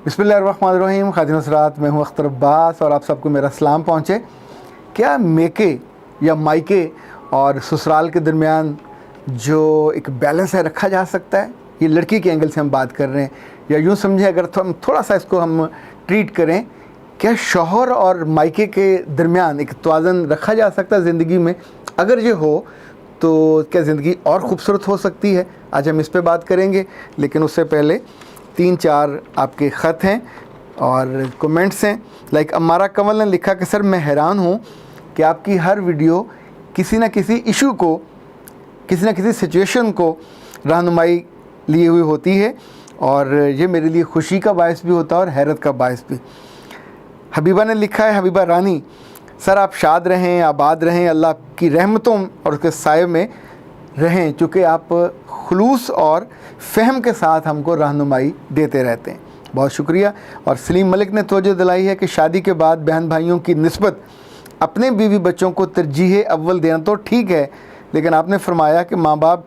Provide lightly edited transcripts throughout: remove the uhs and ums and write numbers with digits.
बिस्मिल्लाहिर्रहमानिर्रहीम। खातिन हज़रात, मैं हूँ अख्तर अब्बास और आप सबको मेरा सलाम पहुँचे। क्या मेके या मायके और ससुराल के दरमियान जो एक बैलेंस है रखा जा सकता है? ये लड़की के एंगल से हम बात कर रहे हैं, या यूँ समझें अगर हम थोड़ा सा इसको हम ट्रीट करें, क्या शौहर और मायके के दरमियान एक तवाज़ुन रखा जा सकता है ज़िंदगी में? अगर ये हो तो क्या ज़िंदगी और ख़ूबसूरत हो सकती है? आज हम इस पे बात करेंगे, लेकिन उससे पहले 3-4 आपके ख़त हैं और कमेंट्स हैं। लाइक अमारा कंवल ने लिखा कि सर मैं हैरान हूँ कि आपकी हर वीडियो किसी न किसी इशू को, किसी न किसी सिचुएशन को रहनुमाई लिए हुई होती है, और ये मेरे लिए खुशी का बायस भी होता है और हैरत का बायस भी। हबीबा ने लिखा है, हबीबा रानी, सर आप शाद रहें, आबाद रहें, अल्लाह की रहमतों और उसके साये में रहें, चूँकि आप खुलूस और फ़हम के साथ हमको रहनुमाई देते रहते हैं। बहुत शुक्रिया। और सलीम मलिक ने तवज्जो दिलाई है कि शादी के बाद बहन भाइयों की निस्बत अपने बीवी बच्चों को तरजीह अव्वल देना तो ठीक है, लेकिन आपने फरमाया कि माँ बाप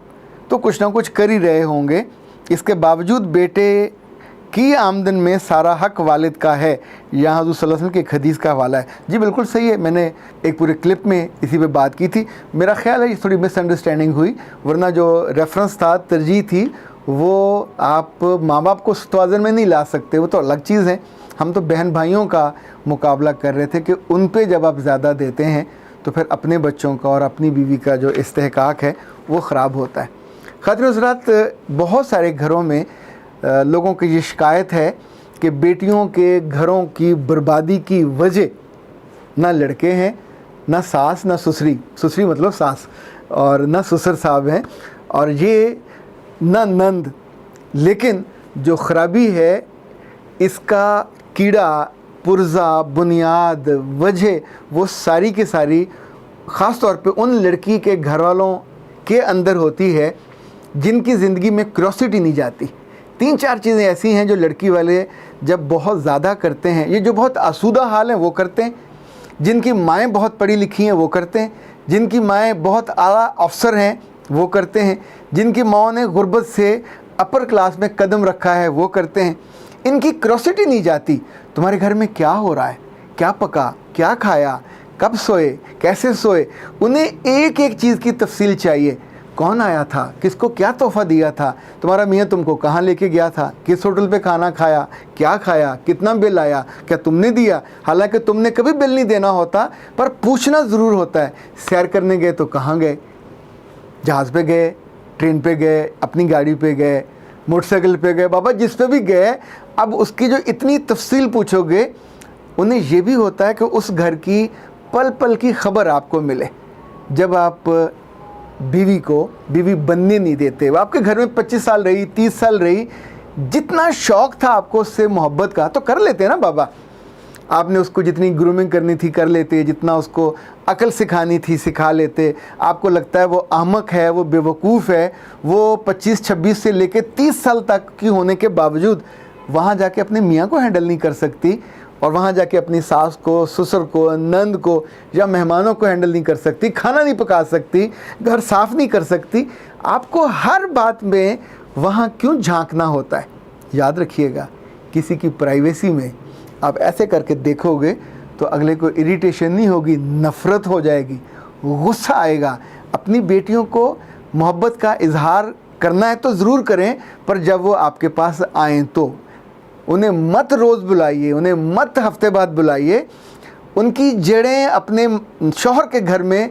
तो कुछ ना कुछ कर ही रहे होंगे, इसके बावजूद बेटे की आमदन में सारा हक़ वालिद का है। यहाँ हज़रत सल्लल्लाहु अलैहि वसल्लम की एक हदीस का हवाला है। जी बिल्कुल सही है, मैंने एक पूरे क्लिप में इसी पे बात की थी। मेरा ख्याल है ये थोड़ी मिसअंडरस्टैंडिंग हुई, वरना जो रेफरेंस था, तरजीह थी, वो आप माँ बाप को तवाज़ुन में नहीं ला सकते, वो तो अलग चीज़ है। हम तो बहन भाइयों का मुकाबला कर रहे थे कि उन पे जब आप ज़्यादा देते हैं तो फिर अपने बच्चों का और अपनी बीवी का जो इस्तेहकाक है वो ख़राब होता है। खातिन हज़रात, बहुत सारे घरों में लोगों की ये शिकायत है कि बेटियों के घरों की बर्बादी की वजह ना लड़के हैं, ना सास, ना ससुरी, ससुरी मतलब सास, और ना ससुर साहब हैं, और ये ना नंद। लेकिन जो ख़राबी है, इसका कीड़ा, पुर्जा, बुनियाद, वजह, वो सारी की सारी ख़ास तौर पे उन लड़की के घर वालों के अंदर होती है जिनकी ज़िंदगी में क्यूरोसिटी नहीं जाती। 3-4 चीज़ें ऐसी हैं जो लड़की वाले जब बहुत ज़्यादा करते हैं, ये जो बहुत आसूदा हाल हैं वो करते हैं, जिनकी माएँ बहुत पढ़ी लिखी हैं वो करते हैं, जिनकी माएँ बहुत आला अफसर हैं वो करते हैं, जिनकी माओं ने गुर्बत से अपर क्लास में कदम रखा है वो करते हैं। इनकी क्यूरोसिटी नहीं जाती तुम्हारे घर में क्या हो रहा है, क्या पका, क्या खाया, कब सोए, कैसे सोए। उन्हें एक एक चीज़ की तफसील चाहिए। कौन आया था, किसको क्या तोहफ़ा दिया था, तुम्हारा मियाँ तुमको कहाँ लेके गया था, किस होटल पे खाना खाया, क्या खाया, कितना बिल आया, क्या तुमने दिया। हालांकि तुमने कभी बिल नहीं देना होता, पर पूछना ज़रूर होता है। सैर करने गए तो कहाँ गए, जहाज़ पे गए, ट्रेन पे गए, अपनी गाड़ी पे गए, मोटरसाइकिल पे गए, बाबा जिस पे भी गए। अब उसकी जो इतनी तफसील पूछोगे, उन्हें ये भी होता है कि उस घर की पल पल की ख़बर आपको मिले। जब आप बीवी को बीवी बनने नहीं देते, वो आपके घर में 25 साल रही, 30 साल रही, जितना शौक़ था आपको उससे मोहब्बत का तो कर लेते ना बाबा। आपने उसको जितनी ग्रूमिंग करनी थी कर लेते, जितना उसको अकल सिखानी थी सिखा लेते। आपको लगता है वो अहमक है, वो बेवकूफ़ है, वो 25-26 से लेकर 30 साल तक की होने के बावजूद वहाँ जाके अपने मियाँ को हैंडल नहीं कर सकती, और वहाँ जाके अपनी सास को, ससुर को, नंद को या मेहमानों को हैंडल नहीं कर सकती, खाना नहीं पका सकती, घर साफ़ नहीं कर सकती। आपको हर बात में वहाँ क्यों झांकना होता है? याद रखिएगा, किसी की प्राइवेसी में आप ऐसे करके देखोगे तो अगले को इरिटेशन नहीं होगी, नफ़रत हो जाएगी, गुस्सा आएगा। अपनी बेटियों को मोहब्बत का इजहार करना है तो ज़रूर करें, पर जब वो आपके पास आएँ तो उन्हें मत रोज़ बुलाइए, उन्हें मत हफ्ते बाद बुलाइए। उनकी जड़ें अपने शौहर के घर में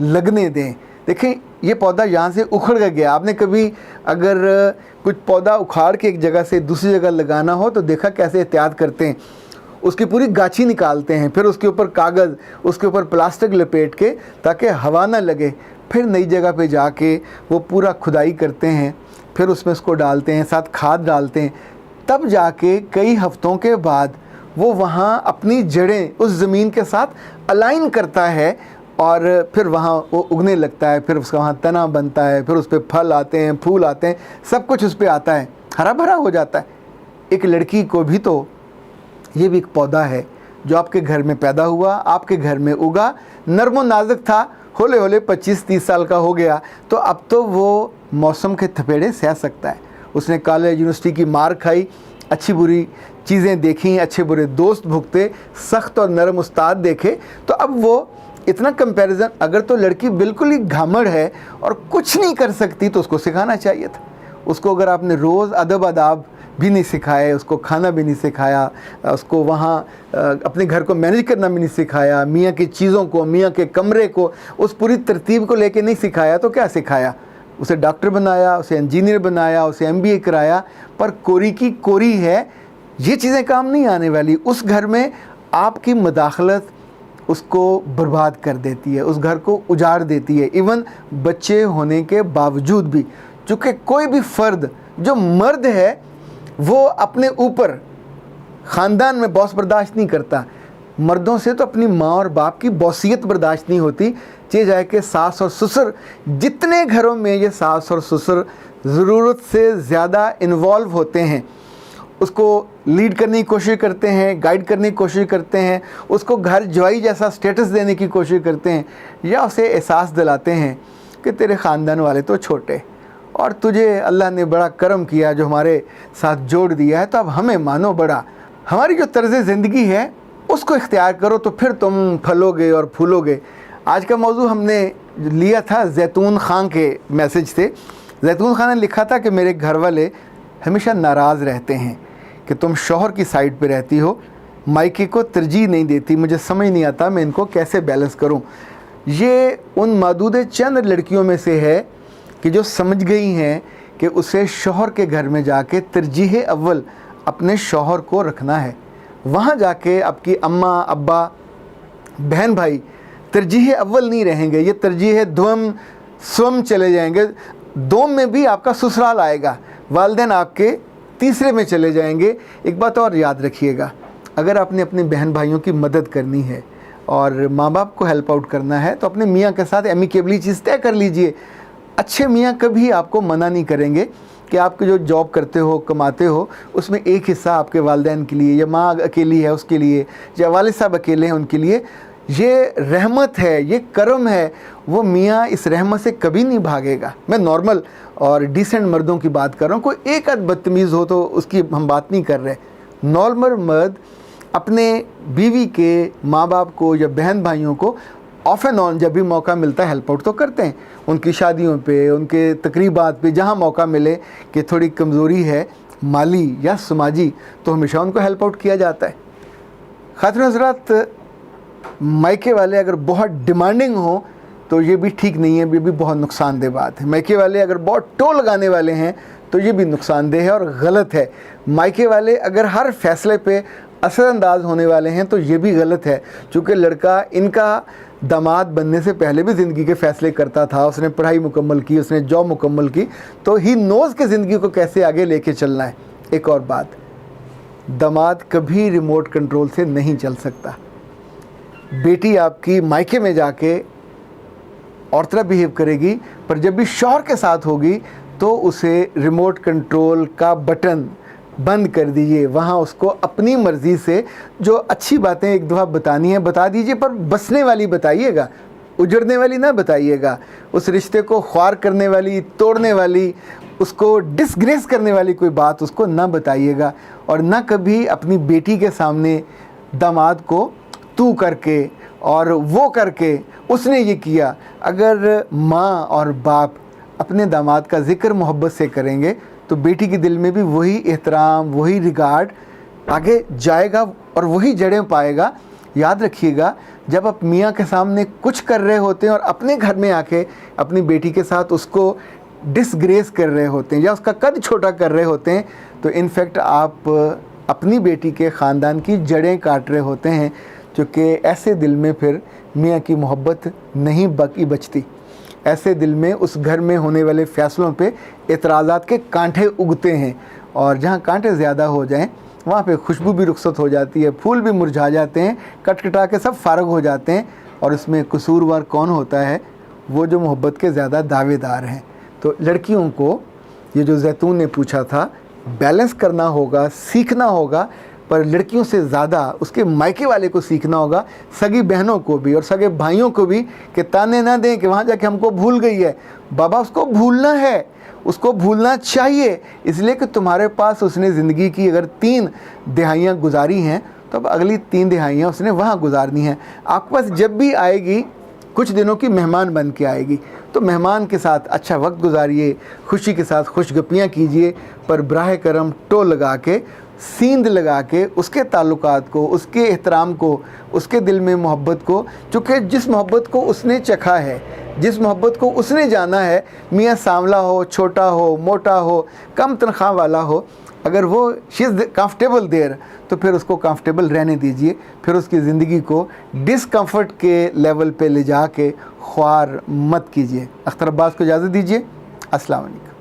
लगने दें। देखें, ये पौधा यहाँ से उखड़ गया, आपने कभी अगर कुछ पौधा उखाड़ के एक जगह से दूसरी जगह लगाना हो तो देखा कैसे एहतियात करते हैं। उसकी पूरी गाछी निकालते हैं, फिर उसके ऊपर कागज़, उसके ऊपर प्लास्टिक लपेट के ताकि हवा ना लगे, फिर नई जगह पे जाके वो पूरा खुदाई करते हैं, फिर उसमें उसको डालते हैं, साथ खाद डालते हैं, तब जाके कई हफ्तों के बाद वो वहाँ अपनी जड़ें उस ज़मीन के साथ अलाइन करता है, और फिर वहाँ वो उगने लगता है, फिर उसका वहाँ तना बनता है, फिर उस पर फल आते हैं, फूल आते हैं, सब कुछ उस पर आता है, हरा भरा हो जाता है। एक लड़की को भी तो ये भी एक पौधा है जो आपके घर में पैदा हुआ, आपके घर में उगा, नर्म व नाजुक था, होले होले 25-30 साल का हो गया, तो अब तो वो मौसम के थपेड़े सह सकता है। उसने कॉलेज यूनिवर्सिटी की मार खाई, अच्छी बुरी चीज़ें देखी, अच्छे बुरे दोस्त भुगते, सख्त और नरम उस्ताद देखे, तो अब वो इतना कंपैरिजन, अगर तो लड़की बिल्कुल ही घामड़ है और कुछ नहीं कर सकती तो उसको सिखाना चाहिए था। उसको अगर आपने रोज़ अदब आदाब भी नहीं सिखाए, उसको खाना भी नहीं सिखाया, उसको वहाँ अपने घर को मैनेज करना भी नहीं सिखाया, मियाँ की चीज़ों को, मियाँ के कमरे को, उस पूरी तरतीब को लेके नहीं सिखाया, तो क्या सिखाया? उसे डॉक्टर बनाया, उसे इंजीनियर बनाया, उसे MBA कराया, पर कोरी की कोरी है, ये चीज़ें काम नहीं आने वाली। उस घर में आपकी मदाखलत उसको बर्बाद कर देती है, उस घर को उजाड़ देती है, इवन बच्चे होने के बावजूद भी। चूँकि कोई भी फ़र्द जो मर्द है वो अपने ऊपर ख़ानदान में बॉस बर्दाश्त नहीं करता। मर्दों से तो अपनी माँ और बाप की बॉसियत बर्दाश्त नहीं होती, चाहे जाए कि सास और ससुर, जितने घरों में ये सास और ससुर ज़रूरत से ज़्यादा इन्वॉल्व होते हैं, उसको लीड करने की कोशिश करते हैं, गाइड करने की कोशिश करते हैं, उसको घर ज्वाई जैसा स्टेटस देने की कोशिश करते हैं, या उसे एहसास दिलाते हैं कि तेरे ख़ानदान वाले तो छोटे और तुझे अल्लाह ने बड़ा करम किया जो हमारे साथ जोड़ दिया है, तो अब हमें मानो बड़ा। हमारी जो तर्ज़ ज़िंदगी है उसको इख्तियार करो तो फिर तुम फलोगे और फूलोगे। आज का मौजू हमने लिया था जैतून खान के मैसेज से। जैतून खान ने लिखा था कि मेरे घर वाले हमेशा नाराज़ रहते हैं कि तुम शौहर की साइड पे रहती हो, मायके को तरजीह नहीं देती, मुझे समझ नहीं आता मैं इनको कैसे बैलेंस करूं। ये उन मादूद चंद लड़कियों में से है कि जो समझ गई हैं कि उसे शौहर के घर में जाके तरजीह अव्वल अपने शौहर को रखना है। वहाँ जाके आपकी अम्मा, अब्बा, बहन भाई तरजीह अव्वल नहीं रहेंगे, ये तरजीह द्वम स्वम चले जाएंगे। दोम में भी आपका ससुराल आएगा, वालिदैन आपके तीसरे में चले जाएंगे। एक बात और याद रखिएगा, अगर आपने अपने बहन भाइयों की मदद करनी है और माँ बाप को हेल्प आउट करना है तो अपने मियाँ के साथ एमिकेबली चीज़ तय कर लीजिए। अच्छे मियाँ कभी आपको मना नहीं करेंगे कि आपके जो जॉब करते हो, कमाते हो, उसमें एक हिस्सा आपके वालिदैन के लिए, या माँ अकेली है उसके लिए, या वालिद साहब अकेले हैं उनके लिए। ये रहमत है, ये करम है, वो मियाँ इस रहमत से कभी नहीं भागेगा। मैं नॉर्मल और डिसेंट मर्दों की बात कर रहा हूँ, कोई एक आध बदतमीज़ हो तो उसकी हम बात नहीं कर रहे। नॉर्मल मर्द अपने बीवी के माँ बाप को या बहन भाइयों को ऑफ एंड ऑन जब भी मौका मिलता है हेल्प आउट तो करते हैं। उनकी शादियों पे, उनके तकरीबात पे, जहाँ मौका मिले कि थोड़ी कमज़ोरी है माली या समाजी, तो हमेशा उनको हेल्प आउट किया जाता है। खातिन हज़रात, मायके वाले अगर बहुत डिमांडिंग हो तो ये भी ठीक नहीं है, ये भी बहुत नुकसानदेह बात है। मायके वाले अगर बहुत टो लगाने वाले हैं तो ये भी नुकसानदेह है और गलत है। मायके वाले अगर हर फैसले पे असरअंदाज होने वाले हैं तो ये भी गलत है, क्योंकि लड़का इनका दामाद बनने से पहले भी ज़िंदगी के फ़ैसले करता था। उसने पढ़ाई मुकम्मल की, उसने जॉब मुकम्मल की, तो ही नोज़ के ज़िंदगी को कैसे आगे लेके चलना है। एक और बात, दामाद कभी रिमोट कंट्रोल से नहीं चल सकता। बेटी आपकी मायके में जाके और तरह बिहेव करेगी, पर जब भी शौहर के साथ होगी तो उसे रिमोट कंट्रोल का बटन बंद कर दीजिए। वहाँ उसको अपनी मर्ज़ी से जो अच्छी बातें एक दफ़ा बतानी है बता दीजिए, पर बसने वाली बताइएगा, उजड़ने वाली ना बताइएगा। उस रिश्ते को ख्वार करने वाली, तोड़ने वाली, उसको डिसग्रेस करने वाली कोई बात उसको ना बताइएगा। और ना कभी अपनी बेटी के सामने दामाद को तू करके और वो करके उसने ये किया। अगर माँ और बाप अपने दामाद का ज़िक्र मोहब्बत से करेंगे तो बेटी के दिल में भी वही एहतराम, वही रिगार्ड आगे जाएगा और वही जड़ें पाएगा। याद रखिएगा, जब आप मियाँ के सामने कुछ कर रहे होते हैं और अपने घर में आके अपनी बेटी के साथ उसको डिसग्रेस कर रहे होते हैं या उसका कद छोटा कर रहे होते हैं, तो इनफैक्ट आप अपनी बेटी के ख़ानदान की जड़ें काट रहे होते हैं, क्योंकि ऐसे दिल में फिर मियाँ की मोहब्बत नहीं बाकी बचती। ऐसे दिल में उस घर में होने वाले फ़ैसलों पे एतराज़ात के कांटे उगते हैं, और जहाँ कांटे ज़्यादा हो जाएं वहाँ पे खुशबू भी रुखसत हो जाती है, फूल भी मुरझा जाते हैं, कटकटा के सब फारग हो जाते हैं। और इसमें कसूरवार कौन होता है? वो जो मोहब्बत के ज़्यादा दावेदार हैं। तो लड़कियों को ये जो जैतून ने पूछा था, बैलेंस करना होगा, सीखना होगा। पर लड़कियों से ज़्यादा उसके मायके वाले को सीखना होगा, सगी बहनों को भी और सगे भाइयों को भी, कि ताने ना दें कि वहाँ जाके हमको भूल गई है। बाबा उसको भूलना है, उसको भूलना चाहिए, इसलिए कि तुम्हारे पास उसने ज़िंदगी की अगर 3 दिहाइयाँ गुजारी हैं तो अब अगली 3 दिहाइयाँ उसने वहाँ गुजारनी हैं। आपके पास जब भी आएगी कुछ दिनों की मेहमान बन के आएगी, तो मेहमान के साथ अच्छा वक्त गुजारिए, खुशी के साथ खुशगपियाँ कीजिए, पर बराह करम टो लगा के, सींध लगा के उसके ताल्लुकात को, उसके एहतराम को, उसके दिल में मोहब्बत को, चूँकि जिस मोहब्बत को उसने चखा है, जिस मोहब्बत को उसने जाना है, मियाँ सांवला हो, छोटा हो, मोटा हो, कम तनख्वाह वाला हो, अगर वो शी इज़ कंफर्टेबल देयर तो फिर उसको कंफर्टेबल रहने दीजिए, फिर उसकी ज़िंदगी को डिसकम्फर्ट के लेवल पे ले जा के ख्वार मत कीजिए। अख्तर अब्बास को इजाज़त दीजिए। अस्सलाम वालेकुम।